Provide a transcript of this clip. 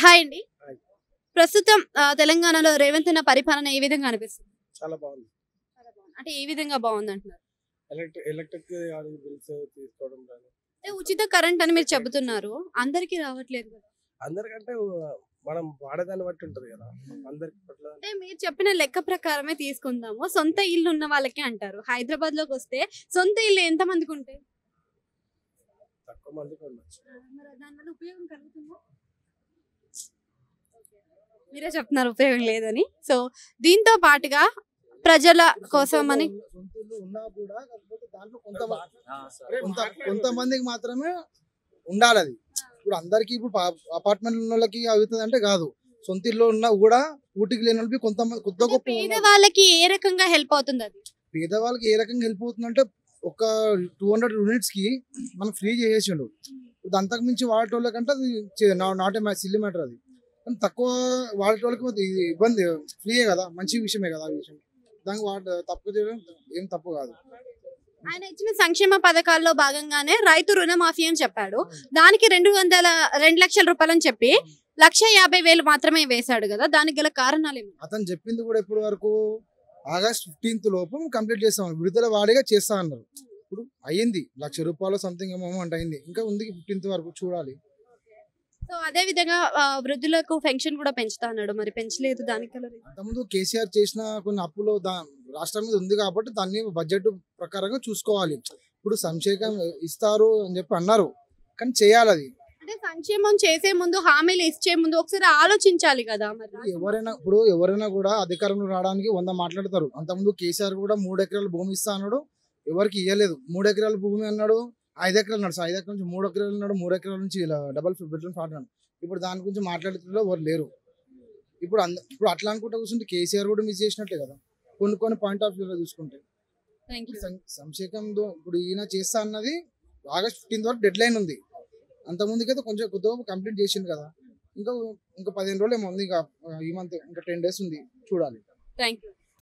Hi అండి. Hi. ప్రస్తుతం తెలంగాణలో రేవంత్ అన్న పరిపాలన ఏ విధంగా అనిపిస్తుంది? చాలా బాగుంది. అంటే ఏ విధంగా బాగుందంటున్నారు? ఎలక్ట్రిక్ బిల్స్ తీసుకోవడం కానీ అంటే ఉచిత కరెంట్ అని మీరు చెబుతున్నారు. అందరికీ రావట్లేదు కదా. అందరికంటే మనం వాడేదాన్ని బట్టి ఉంటుంది కదా. అందరికి పట్ల అంటే మీరు చెప్పిన లెక్క ప్రకారమే తీసుకుందాము. సొంత ఇల్లు ఉన్న వాళ్ళకి అంటారు. హైదరాబాద్ లోకి వస్తే సొంత ఇల్లు ఎంత మందికి ఉంటాయి? తక్కువ మందికి ఉండొచ్చు. మరి దానివల్ల ఉపయోగం కలుగుతుందా? మీరే చెప్తున్నారు ఉపయోగం లేదని. సో దీంతో పాటుగా ప్రజల కోసం అని సొంత ఇల్లు ఉన్నా కూడా కాకపోతే దాంట్లో కొంతమందికి మాత్రమే ఉండాలి అది. ఇప్పుడు అందరికి ఇప్పుడు అపార్ట్మెంట్ ఉన్న వాళ్ళకి అవుతుంది అంటే కాదు. సొంత ఇల్లు ఉన్నా కూడా ఊటికి లేని వాళ్ళకి కొంతమంది కొత్త గొప్ప పేద వాళ్ళకి ఏ రకంగా హెల్ప్ అవుతుంది అది? పేదవాళ్ళకి ఏ రకంగా హెల్ప్ అవుతుందంటే ఒక 200 యూనిట్స్ కి మనం ఫ్రీ చేసేసిండు. ఇప్పుడు అంతకు మించి వాడేటోళ్ళకంటే అది నాట్ ఏ సిల్లీ మ్యాటర్ అది. కానీ తక్కువ వాడేటోళ్ళకి ఇది ఇబ్బంది. ఫ్రీయే కదా, మంచి విషయమే కదా ఆ విషయం. దానికి తప్పు చేయడం ఏం తప్పు కాదు. ఆయన ఇచ్చిన సంక్షేమ పథకాల్లో భాగంగానే రైతు రుణమాఫీ అని చెప్పాడు. దానికి 2 లక్షల రూపాయలు అని చెప్పి 1,50,000 మాత్రమే వేశాడు కదా. దానికి గల కారణాలు ఏమి? అతను చెప్పింది కూడా ఎప్పటి వరకు ఆగస్ట్ 15th లోపు కంప్లీట్ చేస్తాం, విడుదల వాడిగా చేస్తా అన్నారు. ఇప్పుడు అయ్యింది, ₹1,00,000 సంథింగ్ అమౌంట్ అయింది. ఇంకా ఉంది 15th వరకు చూడాలి. సో అదే విధంగా వృద్ధులకు పెన్షన్ కూడా పెంచుతా అన్నాడు. మరి పెంచలేదు, దానికి అంతకుముందు కేసీఆర్ చేసిన కొన్ని అప్పులు రాష్ట్రం మీద ఉంది కాబట్టి దాన్ని బడ్జెట్ ప్రకారంగా చూసుకోవాలి. ఇప్పుడు సంక్షేమం ఇస్తారు అని చెప్పి అన్నారు, కానీ చేయాలి అది. అంటే సంక్షేమం చేసే ముందు, హామీలు ఇచ్చే ముందు ఒకసారి ఆలోచించాలి కదా. మరి ఎవరైనా కూడా అధికారంలో రావడానికి 100 మాట్లాడతారు. అంతకుముందు కేసీఆర్ కూడా 3 ఎకరాల భూమి ఇస్తా అన్నాడు, ఎవరికి ఇవ్వలేదు. 3 ఎకరాల భూమి అన్నాడు, 5 ఎకరాలు అన్నాడు. 5 ఎకరాల నుంచి 3 ఎకరాలు అన్నాడు, 3 ఎకరాల నుంచి ఇలా డబల్ బెడ్రూమ్ ఫ్లాట్ అన్నాడు. ఇప్పుడు దాని గురించి మాట్లాడుతున్న ఎవరు లేరు. ఇప్పుడు అట్లా అనుకుంటే కూర్చుంటే కేసీఆర్ కూడా మిస్ చేసినట్లే కదా కొన్ని పాయింట్ ఆఫ్ వ్యూలో చూసుకుంటే. సంక్షేమంలో ఇప్పుడు ఈయన చేస్తా అన్నది ఆగస్ట్ 15th వరకు డెడ్ లైన్ ఉంది. అంతకుముందుకైతే కొంచెం కొద్దిగా కంప్లీట్ చేసింది కదా. ఇంకా 15 రోజులు ఏమో ఉంది. ఇంకా ఈ మంత్ ఇంకా 10 days ఉంది, చూడాలి. Thank you.